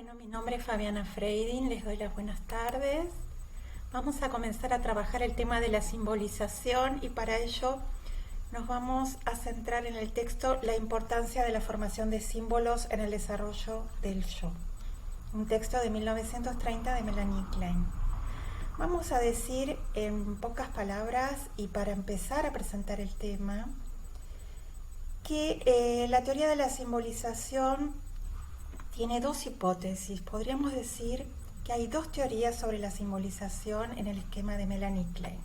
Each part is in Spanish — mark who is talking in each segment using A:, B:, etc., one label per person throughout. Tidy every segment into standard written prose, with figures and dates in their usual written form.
A: Bueno, mi nombre es Fabiana Freidin, les doy las buenas tardes. Vamos a comenzar a trabajar el tema de la simbolización y para ello nos vamos a centrar en el texto La importancia de la formación de símbolos en el desarrollo del yo. Un texto de 1930 de Melanie Klein. Vamos a decir en pocas palabras y para empezar a presentar el tema que la teoría de la simbolización tiene dos hipótesis. Podríamos decir que hay dos teorías sobre la simbolización en el esquema de Melanie Klein.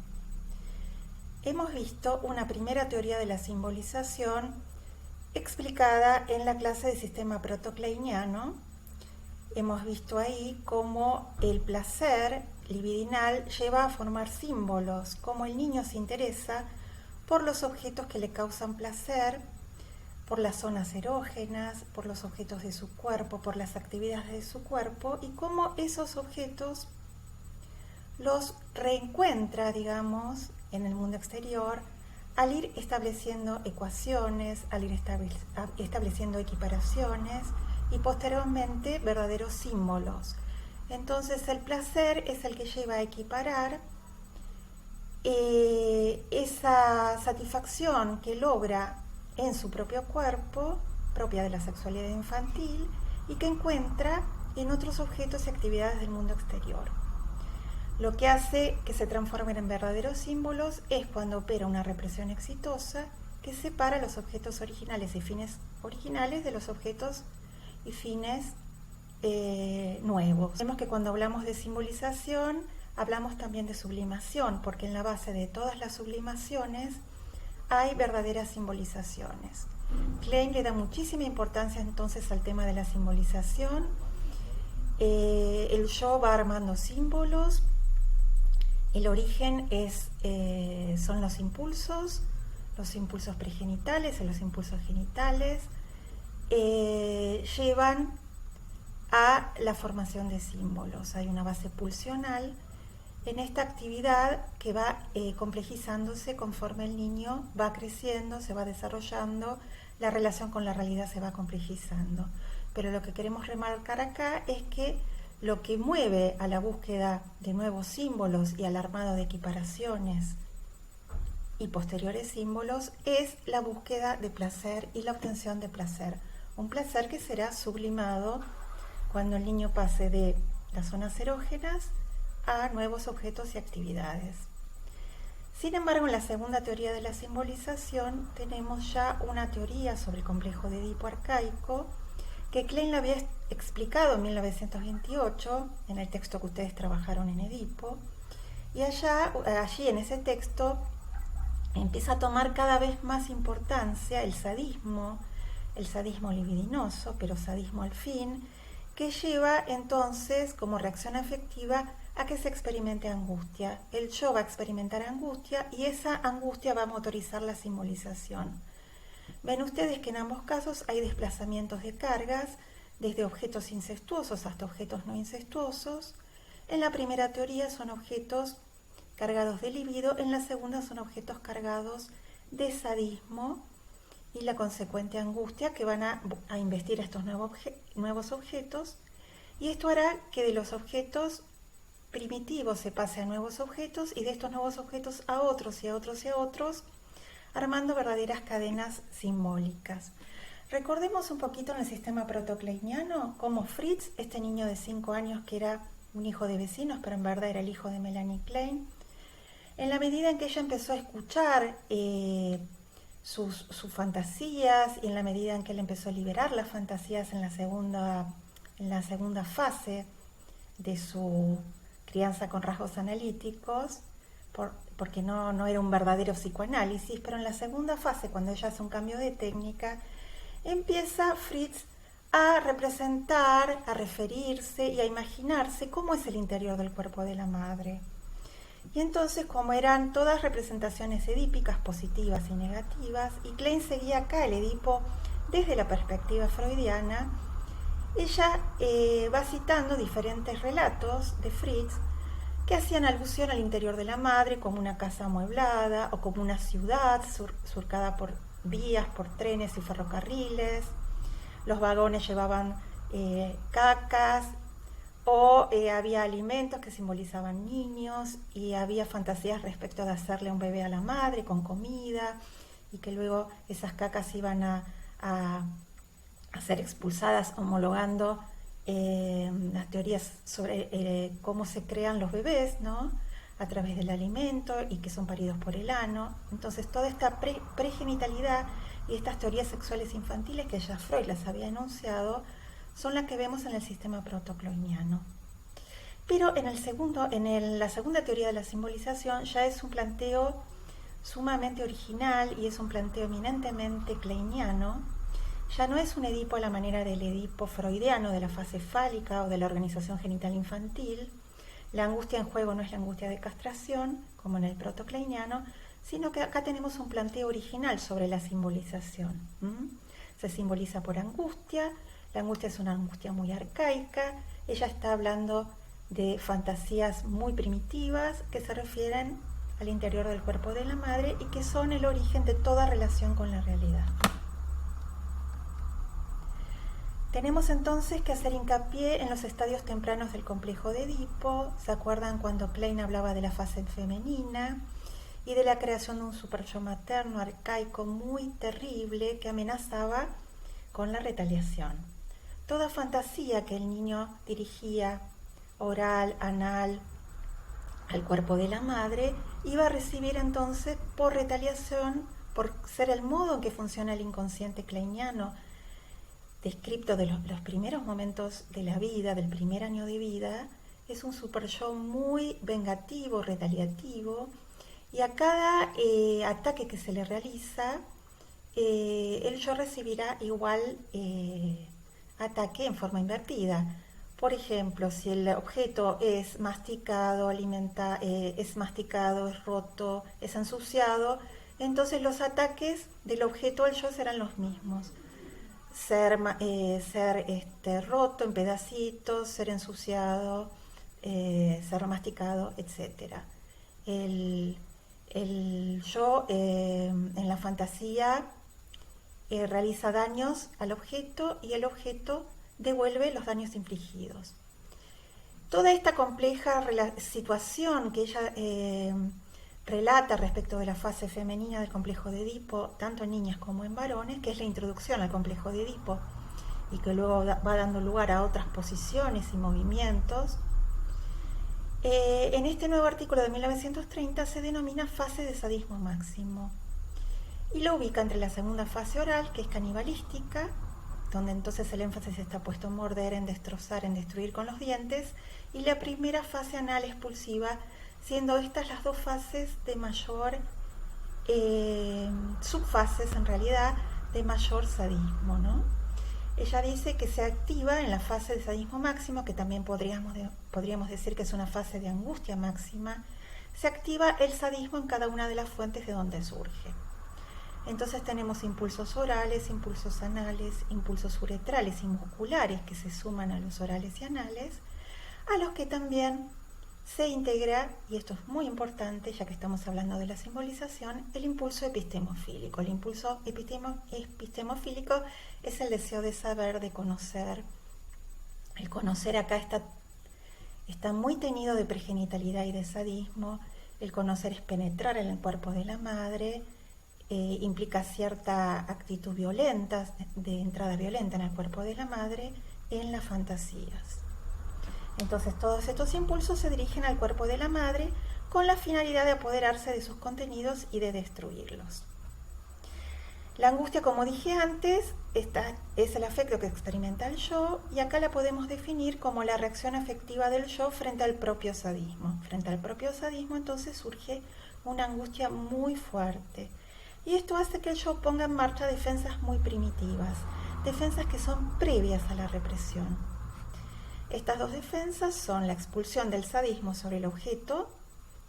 A: Hemos visto una primera teoría de la simbolización explicada en la clase de sistema proto-kleiniano. Hemos visto ahí cómo el placer libidinal lleva a formar símbolos, cómo el niño se interesa por los objetos que le causan placer, por las zonas erógenas, por los objetos de su cuerpo, por las actividades de su cuerpo y cómo esos objetos los reencuentra, digamos, en el mundo exterior al ir estableciendo ecuaciones, al ir estableciendo equiparaciones y posteriormente verdaderos símbolos. Entonces el placer es el que lleva a equiparar esa satisfacción que logra en su propio cuerpo, propia de la sexualidad infantil, y que encuentra en otros objetos y actividades del mundo exterior. Lo que hace que se transformen en verdaderos símbolos es cuando opera una represión exitosa que separa los objetos originales y fines originales de los objetos y fines nuevos. Vemos que cuando hablamos de simbolización, hablamos también de sublimación, porque en la base de todas las sublimaciones hay verdaderas simbolizaciones. Klein le da muchísima importancia entonces al tema de la simbolización. El yo va armando símbolos. El origen son los impulsos pregenitales y los impulsos genitales. Llevan a la formación de símbolos. Hay una base pulsional en esta actividad que va complejizándose conforme el niño va creciendo, se va desarrollando, la relación con la realidad se va complejizando. Pero lo que queremos remarcar acá es que lo que mueve a la búsqueda de nuevos símbolos y al armado de equiparaciones y posteriores símbolos es la búsqueda de placer y la obtención de placer. Un placer que será sublimado cuando el niño pase de las zonas erógenas a nuevos objetos y actividades. Sin embargo, en la segunda teoría de la simbolización tenemos ya una teoría sobre el complejo de Edipo arcaico que Klein la había explicado en 1928 en el texto que ustedes trabajaron en Edipo, y allí en ese texto empieza a tomar cada vez más importancia el sadismo libidinoso, pero sadismo al fin, que lleva entonces como reacción afectiva a que se experimente angustia. El yo va a experimentar angustia y esa angustia va a motorizar la simbolización. Ven ustedes que en ambos casos hay desplazamientos de cargas, desde objetos incestuosos hasta objetos no incestuosos. En la primera teoría son objetos cargados de libido, en la segunda son objetos cargados de sadismo y la consecuente angustia que van a investir estos nuevos objetos, y esto hará que de los objetos primitivos se pase a nuevos objetos y de estos nuevos objetos a otros y a otros y a otros, armando verdaderas cadenas simbólicas. Recordemos un poquito en el sistema proto-kleiniano cómo Fritz, este niño de 5 años que era un hijo de vecinos, pero en verdad era el hijo de Melanie Klein, en la medida en que ella empezó a escuchar sus fantasías y en la medida en que él empezó a liberar las fantasías en la segunda fase de su crianza con rasgos analíticos, porque no era un verdadero psicoanálisis, pero en la segunda fase, cuando ella hace un cambio de técnica, empieza Fritz a representar, a referirse y a imaginarse cómo es el interior del cuerpo de la madre. Y entonces, como eran todas representaciones edípicas positivas y negativas, y Klein seguía acá el Edipo desde la perspectiva freudiana, ella va citando diferentes relatos de Fritz que hacían alusión al interior de la madre como una casa amueblada o como una ciudad surcada por vías, por trenes y ferrocarriles. Los vagones llevaban cacas, o había alimentos que simbolizaban niños y había fantasías respecto de hacerle un bebé a la madre con comida y que luego esas cacas iban a ser expulsadas, homologando las teorías sobre cómo se crean los bebés, ¿no? A través del alimento y que son paridos por el ano. Entonces toda esta progenitalidad y estas teorías sexuales infantiles que ya Freud las había enunciado son las que vemos en el sistema protocloiniano. Pero en la segunda teoría de la simbolización ya es un planteo sumamente original y es un planteo eminentemente kleiniano. Ya no es un Edipo a la manera del Edipo freudiano de la fase fálica o de la organización genital infantil. La angustia en juego no es la angustia de castración, como en el protocleiniano, sino que acá tenemos un planteo original sobre la simbolización. Se simboliza por angustia, la angustia es una angustia muy arcaica, ella está hablando de fantasías muy primitivas que se refieren al interior del cuerpo de la madre y que son el origen de toda relación con la realidad. Tenemos entonces que hacer hincapié en los estadios tempranos del complejo de Edipo. ¿Se acuerdan cuando Klein hablaba de la fase femenina y de la creación de un superyo materno arcaico muy terrible que amenazaba con la retaliación? Toda fantasía que el niño dirigía, oral, anal, al cuerpo de la madre, iba a recibir entonces por retaliación, por ser el modo en que funciona el inconsciente kleiniano, descripto de los primeros momentos de la vida, del primer año de vida, es un super yo muy vengativo, retaliativo, y a cada ataque que se le realiza, el yo recibirá igual ataque en forma invertida. Por ejemplo, si el objeto es masticado, es roto, es ensuciado, entonces los ataques del objeto al yo serán los mismos. Ser roto en pedacitos, ser ensuciado, ser masticado, etc. El yo en la fantasía realiza daños al objeto y el objeto devuelve los daños infligidos. Toda esta compleja situación que ella relata respecto de la fase femenina del complejo de Edipo, tanto en niñas como en varones, que es la introducción al complejo de Edipo y que luego va dando lugar a otras posiciones y movimientos. En este nuevo artículo de 1930 se denomina fase de sadismo máximo y lo ubica entre la segunda fase oral, que es canibalística, donde entonces el énfasis está puesto en morder, en destrozar, en destruir con los dientes, y la primera fase anal expulsiva, siendo estas las dos fases de mayor, subfases en realidad, de mayor sadismo, ¿no? Ella dice que se activa en la fase de sadismo máximo, que también podríamos decir que es una fase de angustia máxima, se activa el sadismo en cada una de las fuentes de donde surge. Entonces tenemos impulsos orales, impulsos anales, impulsos uretrales y musculares que se suman a los orales y anales, a los que también se integra, y esto es muy importante ya que estamos hablando de la simbolización, el impulso epistemofílico. El impulso epistemofílico es el deseo de saber, de conocer. El conocer acá está muy teñido de pregenitalidad y de sadismo. El conocer es penetrar en el cuerpo de la madre, implica cierta actitud violenta, de entrada violenta en el cuerpo de la madre, en las fantasías. Entonces todos estos impulsos se dirigen al cuerpo de la madre con la finalidad de apoderarse de sus contenidos y de destruirlos. La angustia, como dije antes, es el afecto que experimenta el yo, y acá la podemos definir como la reacción afectiva del yo frente al propio sadismo. Frente al propio sadismo entonces surge una angustia muy fuerte, y esto hace que el yo ponga en marcha defensas muy primitivas, defensas que son previas a la represión. Estas dos defensas son la expulsión del sadismo sobre el objeto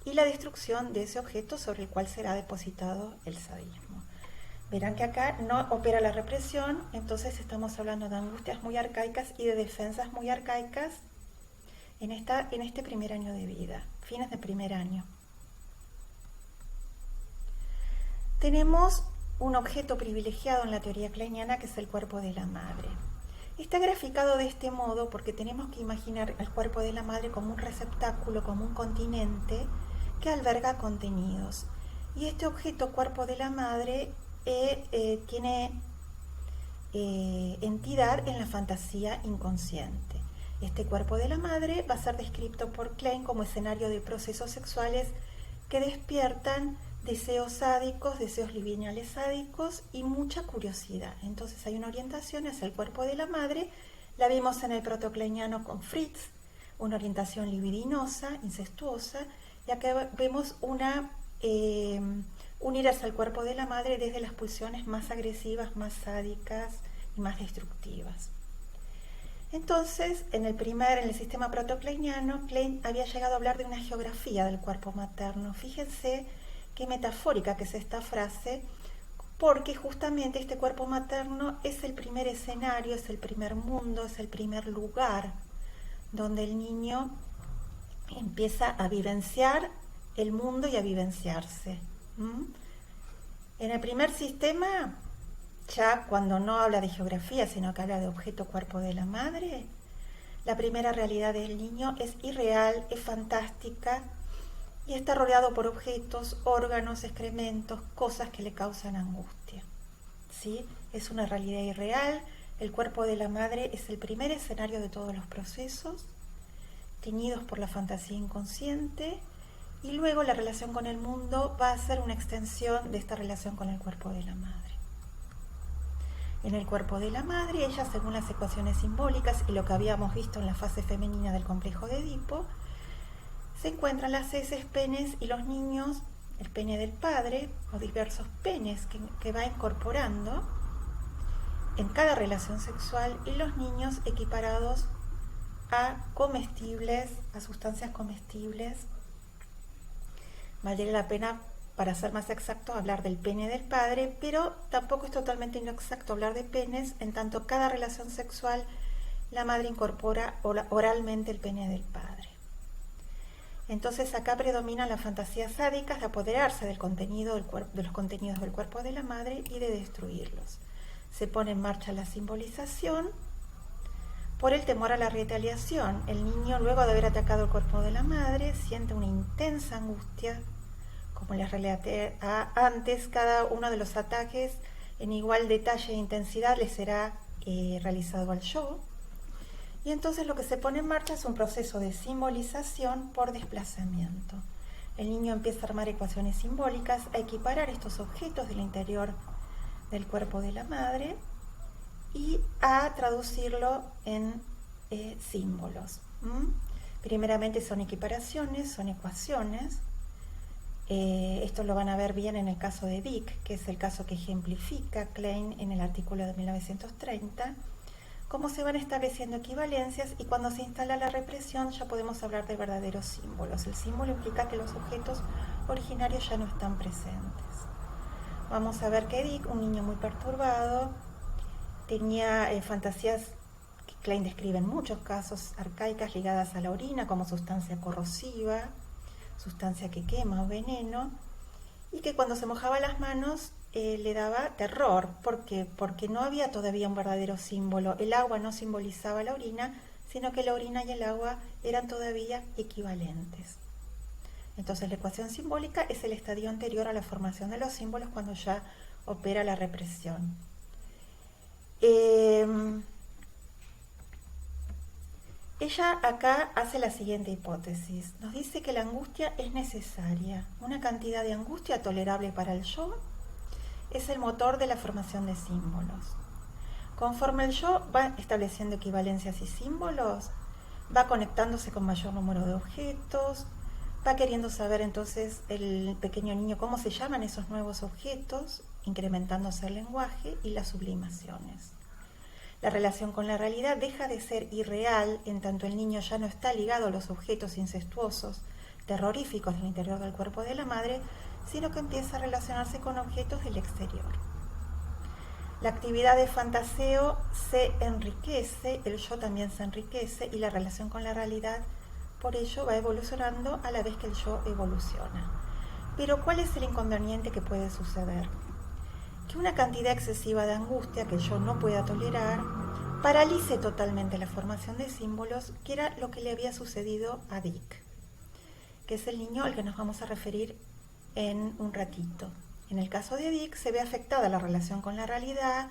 A: y la destrucción de ese objeto sobre el cual será depositado el sadismo. Verán que acá no opera la represión, entonces estamos hablando de angustias muy arcaicas y de defensas muy arcaicas en este primer año de vida, fines de primer año. Tenemos un objeto privilegiado en la teoría kleiniana, que es el cuerpo de la madre. Está graficado de este modo porque tenemos que imaginar el cuerpo de la madre como un receptáculo, como un continente que alberga contenidos. Y este objeto, cuerpo de la madre, tiene entidad en la fantasía inconsciente. Este cuerpo de la madre va a ser descrito por Klein como escenario de procesos sexuales que despiertan deseos sádicos, deseos libidinales sádicos y mucha curiosidad. Entonces hay una orientación hacia el cuerpo de la madre, la vimos en el protocleiniano con Fritz, una orientación libidinosa, incestuosa, y acá vemos unirse al cuerpo de la madre desde las pulsiones más agresivas, más sádicas y más destructivas. Entonces, en el sistema protocleiniano, Klein había llegado a hablar de una geografía del cuerpo materno. Fíjense qué metafórica que es esta frase, porque justamente este cuerpo materno es el primer escenario, es el primer mundo, es el primer lugar donde el niño empieza a vivenciar el mundo y a vivenciarse. En el primer sistema, ya cuando no habla de geografía, sino que habla de objeto cuerpo de la madre, la primera realidad del niño es irreal, es fantástica y está rodeado por objetos, órganos, excrementos, cosas que le causan angustia. ¿Sí? Es una realidad irreal, el cuerpo de la madre es el primer escenario de todos los procesos, teñidos por la fantasía inconsciente, y luego la relación con el mundo va a ser una extensión de esta relación con el cuerpo de la madre. En el cuerpo de la madre, ella, según las ecuaciones simbólicas y lo que habíamos visto en la fase femenina del complejo de Edipo, se encuentran las heces, penes y los niños, el pene del padre o diversos penes que va incorporando en cada relación sexual, y los niños equiparados a comestibles, a sustancias comestibles. Valdría la pena, para ser más exacto, hablar del pene del padre, pero tampoco es totalmente inexacto hablar de penes, en tanto cada relación sexual la madre incorpora oralmente el pene del padre. Entonces acá predominan las fantasías sádicas de apoderarse del contenido de los contenidos del cuerpo de la madre y de destruirlos. Se pone en marcha la simbolización por el temor a la retaliación. El niño, luego de haber atacado el cuerpo de la madre, siente una intensa angustia. Como les relaté antes, cada uno de los ataques en igual detalle e intensidad le será realizado al yo. Y entonces lo que se pone en marcha es un proceso de simbolización por desplazamiento. El niño empieza a armar ecuaciones simbólicas, a equiparar estos objetos del interior del cuerpo de la madre y a traducirlo en símbolos. Primeramente son equiparaciones, son ecuaciones. Esto lo van a ver bien en el caso de Dick, que es el caso que ejemplifica Klein en el artículo de 1930, cómo se van estableciendo equivalencias, y cuando se instala la represión ya podemos hablar de verdaderos símbolos. El símbolo implica que los objetos originarios ya no están presentes. Vamos a ver que Dick, un niño muy perturbado, tenía fantasías que Klein describe en muchos casos arcaicas ligadas a la orina como sustancia corrosiva, sustancia que quema o veneno, y que cuando se mojaba las manos le daba terror. ¿Por qué? Porque no había todavía un verdadero símbolo. El agua no simbolizaba la orina, sino que la orina y el agua eran todavía equivalentes. Entonces la ecuación simbólica es el estadio anterior a la formación de los símbolos, cuando ya opera la represión. Ella acá hace la siguiente hipótesis. Nos dice que la angustia es necesaria. Una cantidad de angustia tolerable para el yo es el motor de la formación de símbolos. Conforme el yo va estableciendo equivalencias y símbolos, va conectándose con mayor número de objetos, va queriendo saber entonces el pequeño niño cómo se llaman esos nuevos objetos, incrementándose el lenguaje y las sublimaciones. La relación con la realidad deja de ser irreal, en tanto el niño ya no está ligado a los objetos incestuosos, terroríficos del interior del cuerpo de la madre, sino que empieza a relacionarse con objetos del exterior. La actividad de fantaseo se enriquece, el yo también se enriquece, y la relación con la realidad por ello va evolucionando a la vez que el yo evoluciona. Pero ¿cuál es el inconveniente que puede suceder? Que una cantidad excesiva de angustia que el yo no pueda tolerar paralice totalmente la formación de símbolos, que era lo que le había sucedido a Dick, que es el niño al que nos vamos a referir en un ratito. En el caso de Dick se ve afectada la relación con la realidad,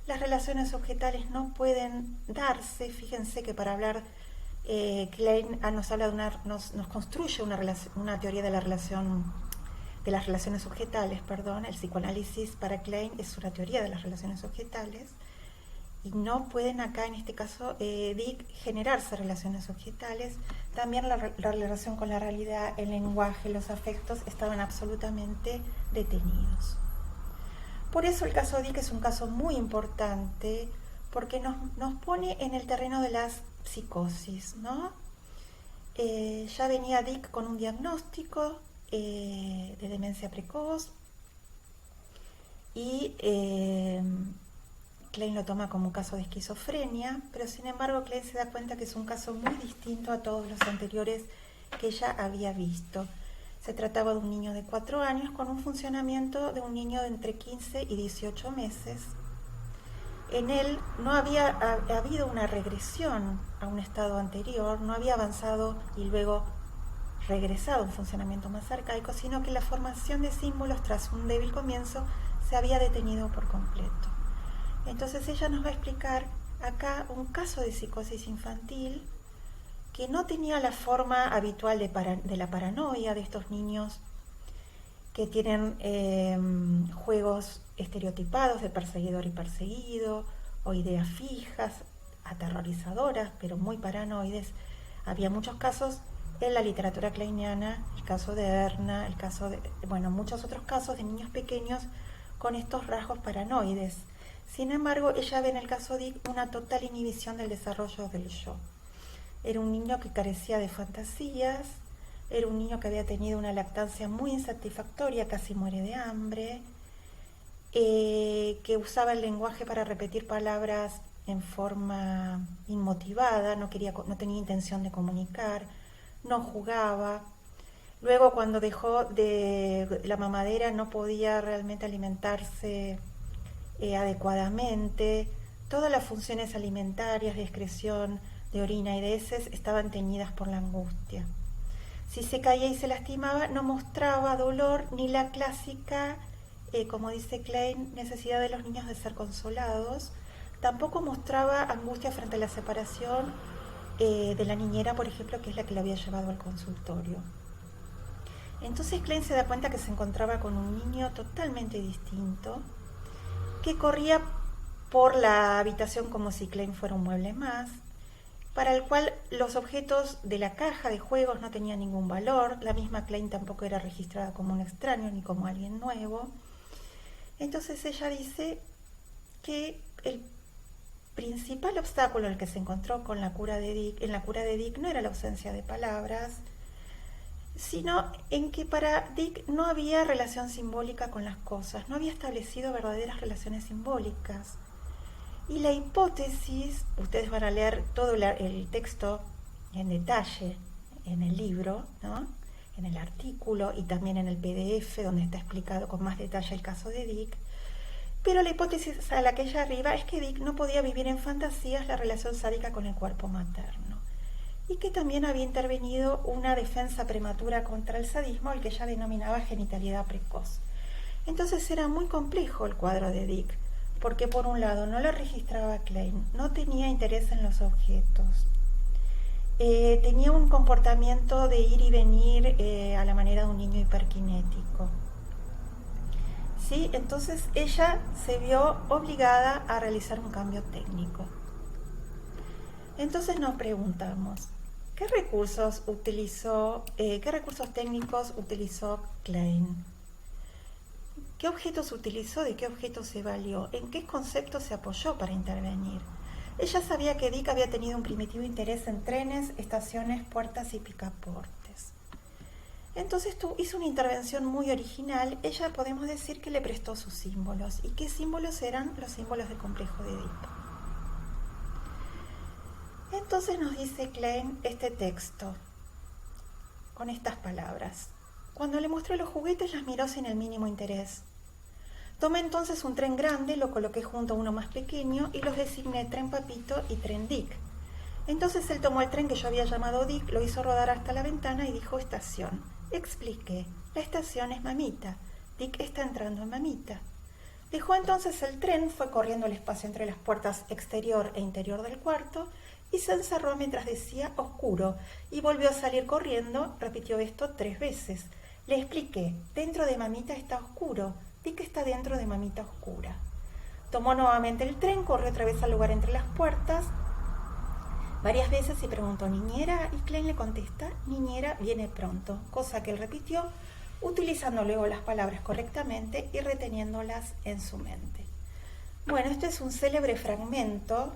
A: las relaciones objetales no pueden darse. Fíjense que para hablar, Klein nos habla de nos construye una teoría de la relación, de las relaciones objetales, perdón. El psicoanálisis para Klein es una teoría de las relaciones objetales, y no pueden acá, en este caso, Dick, generarse relaciones objetales. También la relación con la realidad, el lenguaje, los afectos estaban absolutamente detenidos. Por eso el caso de Dick es un caso muy importante, porque nos pone en el terreno de las psicosis, ¿no? Ya venía Dick con un diagnóstico de demencia precoz, y Klein lo toma como un caso de esquizofrenia, pero sin embargo Klein se da cuenta que es un caso muy distinto a todos los anteriores que ella había visto. Se trataba de un niño de 4 años con un funcionamiento de un niño de entre 15 y 18 meses. En él no había habido una regresión a un estado anterior, no había avanzado y luego regresado a un funcionamiento más arcaico, sino que la formación de símbolos tras un débil comienzo se había detenido por completo. Entonces ella nos va a explicar acá un caso de psicosis infantil que no tenía la forma habitual de la paranoia de estos niños que tienen juegos estereotipados de perseguidor y perseguido, o ideas fijas, aterrorizadoras, pero muy paranoides. Había muchos casos en la literatura kleiniana, el caso de Erna, el caso de, muchos otros casos de niños pequeños con estos rasgos paranoides. Sin embargo, ella ve en el caso de Dick una total inhibición del desarrollo del yo. Era un niño que carecía de fantasías, era un niño que había tenido una lactancia muy insatisfactoria, casi muere de hambre, que usaba el lenguaje para repetir palabras en forma inmotivada, no tenía intención de comunicar, no jugaba. Luego, cuando dejó de la mamadera, no podía realmente alimentarse adecuadamente. Todas las funciones alimentarias, de excreción, de orina y de heces estaban teñidas por la angustia. Si se caía y se lastimaba, no mostraba dolor ni la clásica, como dice Klein, necesidad de los niños de ser consolados. Tampoco mostraba angustia frente a la separación de la niñera, por ejemplo, que es la que lo había llevado al consultorio. Entonces Klein se da cuenta que se encontraba con un niño totalmente distinto, que corría por la habitación como si Klein fuera un mueble más, para el cual los objetos de la caja de juegos no tenían ningún valor. La misma Klein tampoco era registrada como un extraño ni como alguien nuevo. Entonces ella dice que el principal obstáculo en el que se encontró en la cura de Dick no era la ausencia de palabras, sino en que para Dick no había relación simbólica con las cosas, no había establecido verdaderas relaciones simbólicas. Y la hipótesis, ustedes van a leer todo el texto en detalle en el libro, ¿no? En el artículo y también en el PDF, donde está explicado con más detalle el caso de Dick. Pero la hipótesis a la que ella arriba es que Dick no podía vivir en fantasías la relación sádica con el cuerpo materno, y que también había intervenido una defensa prematura contra el sadismo, el que ella denominaba genitalidad precoz. Entonces era muy complejo el cuadro de Dick, porque por un lado no lo registraba Klein, no tenía interés en los objetos, tenía un comportamiento de ir y venir a la manera de un niño hiperkinético. ¿Sí? Entonces ella se vio obligada a realizar un cambio técnico. Entonces nos preguntamos, ¿qué recursos técnicos utilizó Klein? ¿Qué objetos utilizó? ¿De qué objetos se valió? ¿En qué conceptos se apoyó para intervenir? Ella sabía que Dick había tenido un primitivo interés en trenes, estaciones, puertas y picaportes. Entonces hizo una intervención muy original. Ella, podemos decir, que le prestó sus símbolos. ¿Y qué símbolos eran? Los símbolos del complejo de Edipo. Entonces nos dice Klein este texto, con estas palabras. Cuando le mostró los juguetes, las miró sin el mínimo interés. Tomé entonces un tren grande, lo coloqué junto a uno más pequeño y los designé Tren Papito y Tren Dick. Entonces él tomó el tren que yo había llamado Dick, lo hizo rodar hasta la ventana y dijo estación. Expliqué, la estación es Mamita, Dick está entrando en Mamita. Dejó entonces el tren, fue corriendo el espacio entre las puertas exterior e interior del cuarto y se encerró mientras decía oscuro y volvió a salir corriendo, repitió esto 3 veces. Le expliqué, dentro de Mamita está oscuro, Dick está dentro de Mamita oscura. Tomó nuevamente el tren, corrió otra vez al lugar entre las puertas varias veces y preguntó ¿niñera? Y Klein le contesta, niñera viene pronto, cosa que él repitió utilizando luego las palabras correctamente y reteniéndolas en su mente. Bueno, este es un célebre fragmento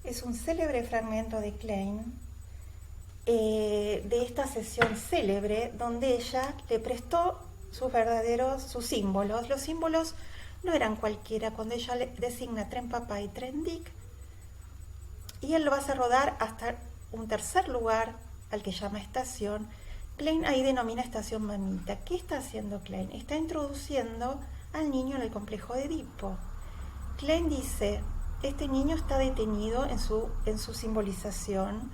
A: de Klein, de esta sesión célebre donde ella le prestó sus símbolos. Los símbolos no eran cualquiera. Cuando ella le designa Tren Papá y Tren Dick, y él lo va a hacer rodar hasta un tercer lugar al que llama estación, Klein ahí denomina estación Mamita. ¿Qué está haciendo Klein? Está introduciendo al niño en el complejo de Edipo. Klein dice, este niño está detenido en su simbolización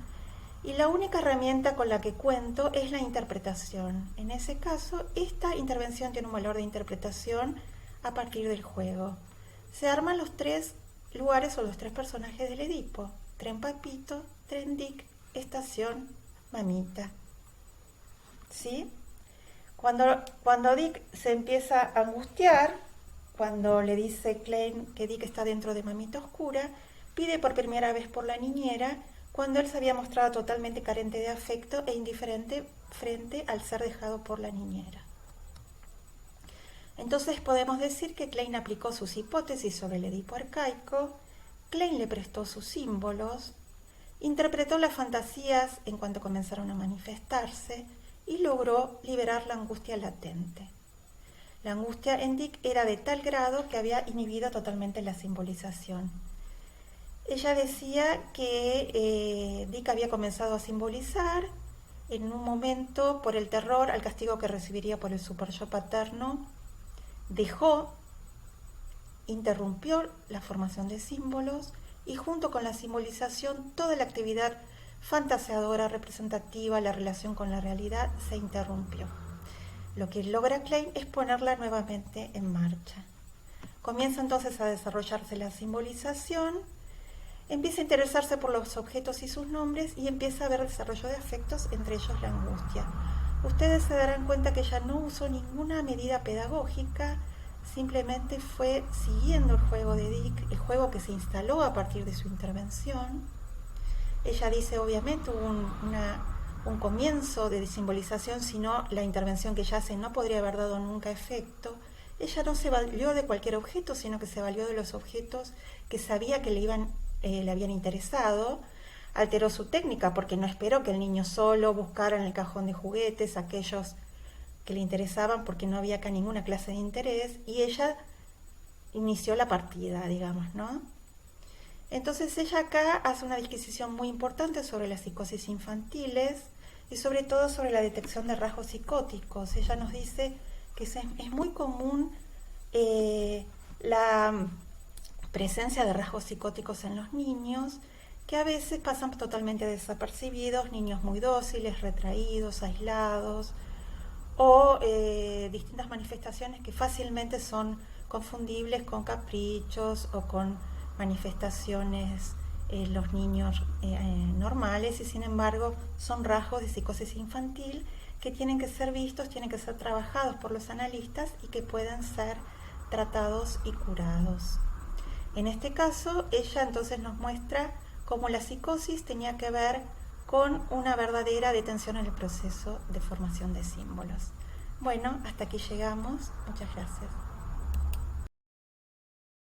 A: y la única herramienta con la que cuento es la interpretación. En ese caso, esta intervención tiene un valor de interpretación a partir del juego. Se arman los 3 lugares o los 3 personajes del Edipo. Tren Papito, Tren Dick, estación Mamita. ¿Sí? Cuando Dick se empieza a angustiar, cuando le dice Klein que Dick está dentro de Mamita oscura, pide por primera vez por la niñera, cuando él se había mostrado totalmente carente de afecto e indiferente frente al ser dejado por la niñera. Entonces podemos decir que Klein aplicó sus hipótesis sobre el Edipo arcaico, Klein le prestó sus símbolos, interpretó las fantasías en cuanto comenzaron a manifestarse y logró liberar la angustia latente. La angustia en Dick era de tal grado que había inhibido totalmente la simbolización. Ella decía que Dick había comenzado a simbolizar en un momento por el terror al castigo que recibiría por el super-yo paterno, interrumpió la formación de símbolos y junto con la simbolización toda la actividad fantaseadora, representativa, la relación con la realidad se interrumpió. Lo que logra Klein es ponerla nuevamente en marcha. Comienza entonces a desarrollarse la simbolización, empieza a interesarse por los objetos y sus nombres y empieza a ver el desarrollo de afectos, entre ellos la angustia. Ustedes se darán cuenta que ella no usó ninguna medida pedagógica, simplemente fue siguiendo el juego de Dick, el juego que se instaló a partir de su intervención. Ella dice, obviamente, hubo un comienzo de simbolización, sino la intervención que ella hace no podría haber dado nunca efecto. Ella no se valió de cualquier objeto, sino que se valió de los objetos que sabía que le habían interesado. Alteró su técnica porque no esperó que el niño solo buscara en el cajón de juguetes aquellos que le interesaban porque no había acá ninguna clase de interés y ella inició la partida, digamos, ¿no? Entonces ella acá hace una disquisición muy importante sobre las psicosis infantiles y sobre todo sobre la detección de rasgos psicóticos. Ella nos dice que es muy común la presencia de rasgos psicóticos en los niños, que a veces pasan totalmente desapercibidos, niños muy dóciles, retraídos, aislados, o distintas manifestaciones que fácilmente son confundibles con caprichos o con manifestaciones los niños normales, y sin embargo son rasgos de psicosis infantil que tienen que ser vistos, tienen que ser trabajados por los analistas y que pueden ser tratados y curados. En este caso, ella entonces nos muestra cómo la psicosis tenía que ver con una verdadera detención en el proceso de formación de símbolos. Bueno, hasta aquí llegamos. Muchas gracias.